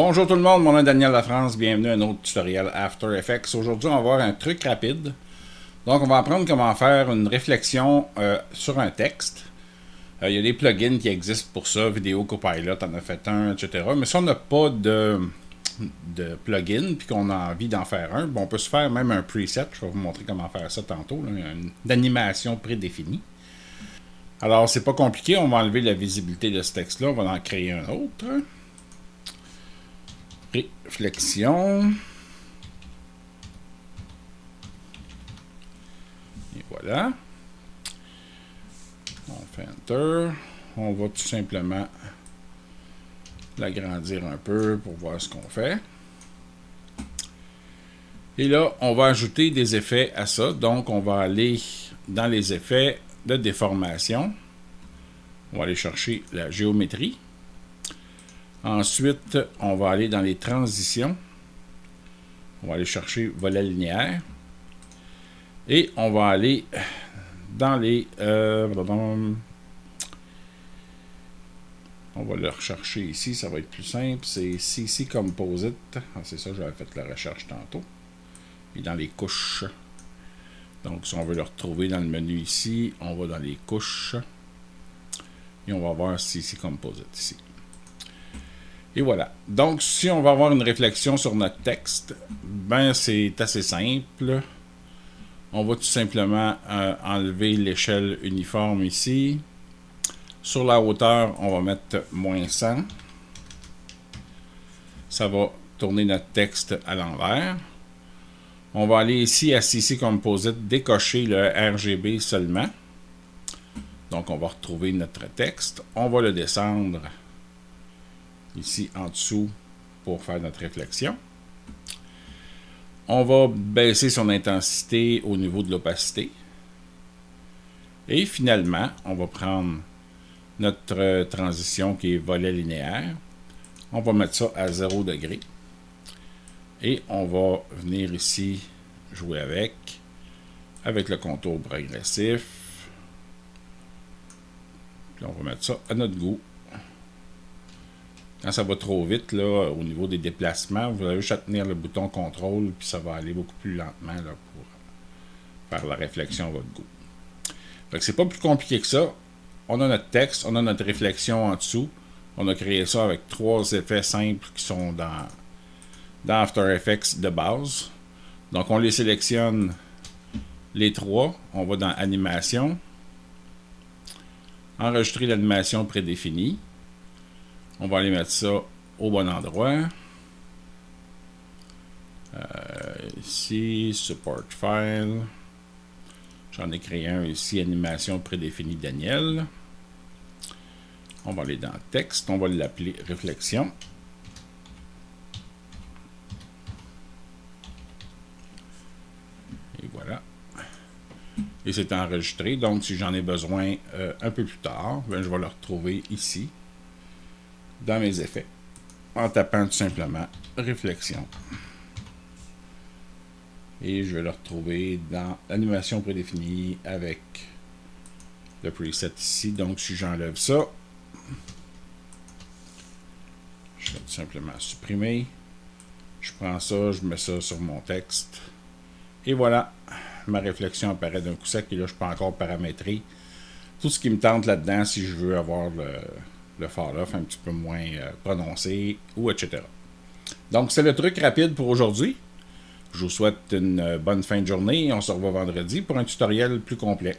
Bonjour tout le monde, mon nom est Daniel Lafrance, bienvenue à un autre tutoriel After Effects. Aujourd'hui, on va voir un truc rapide. Donc, on va apprendre comment faire une réflexion sur un texte. Il y a des plugins qui existent pour ça, Vidéo Copilot en a fait un, etc. Mais si on n'a pas de plugin puis qu'on a envie d'en faire un, bon, on peut se faire même un preset. Je vais vous montrer comment faire ça tantôt, là, une animation prédéfinie. Alors, c'est pas compliqué, on va enlever la visibilité de ce texte-là, on va en créer un autre. Réflexion. Et voilà. On fait Enter. On va tout simplement l'agrandir un peu pour voir ce qu'on fait. Et là, on va ajouter des effets à ça. Donc, on va aller dans les effets de déformation. On va aller chercher la géométrie. Ensuite, on va aller dans les transitions. On va aller chercher volet linéaire. Et on va aller dans les... on va le rechercher ici, ça va être plus simple. C'est CC Composite. Ah, c'est ça, j'avais fait la recherche tantôt. Et dans les couches. Donc, si on veut le retrouver dans le menu ici, on va dans les couches. Et on va voir CC Composite ici. Et voilà. Donc, si on va avoir une réflexion sur notre texte, ben c'est assez simple. On va tout simplement enlever l'échelle uniforme ici. Sur la hauteur, on va mettre -100. Ça va tourner notre texte à l'envers. On va aller ici à CC Composite, décocher le RGB seulement. Donc, on va retrouver notre texte. On va le descendre ici en dessous pour faire notre réflexion. On va baisser son intensité au niveau de l'opacité. Et finalement, on va prendre notre transition qui est volet linéaire. On va mettre ça à 0 degré. Et on va venir ici jouer avec le contour progressif. Puis on va mettre ça à notre goût. Quand ça va trop vite, là, au niveau des déplacements, vous avez juste à tenir le bouton contrôle, puis ça va aller beaucoup plus lentement là, pour faire la réflexion à votre goût. Donc, c'est pas plus compliqué que ça. On a notre texte, on a notre réflexion en dessous. On a créé ça avec 3 effets simples qui sont dans After Effects de base. Donc, on les sélectionne les 3. On va dans Animation. Enregistrer l'animation prédéfinie. On va aller mettre ça au bon endroit. Ici, Support File. J'en ai créé un ici, Animation prédéfinie Daniel. On va aller dans Texte. On va l'appeler Réflexion. Et voilà. Et c'est enregistré. Donc, si j'en ai besoin un peu plus tard, ben, je vais le retrouver ici. Dans mes effets, en tapant tout simplement réflexion. Et je vais le retrouver dans l'animation prédéfinie avec le preset ici. Donc, si j'enlève ça, je vais tout simplement supprimer. Je prends ça, je mets ça sur mon texte. Et voilà, ma réflexion apparaît d'un coup sec. Et là, je peux encore paramétrer tout ce qui me tente là-dedans si je veux avoir le fall-off un petit peu moins prononcé, ou etc. Donc, c'est le truc rapide pour aujourd'hui. Je vous souhaite une bonne fin de journée et on se revoit vendredi pour un tutoriel plus complet.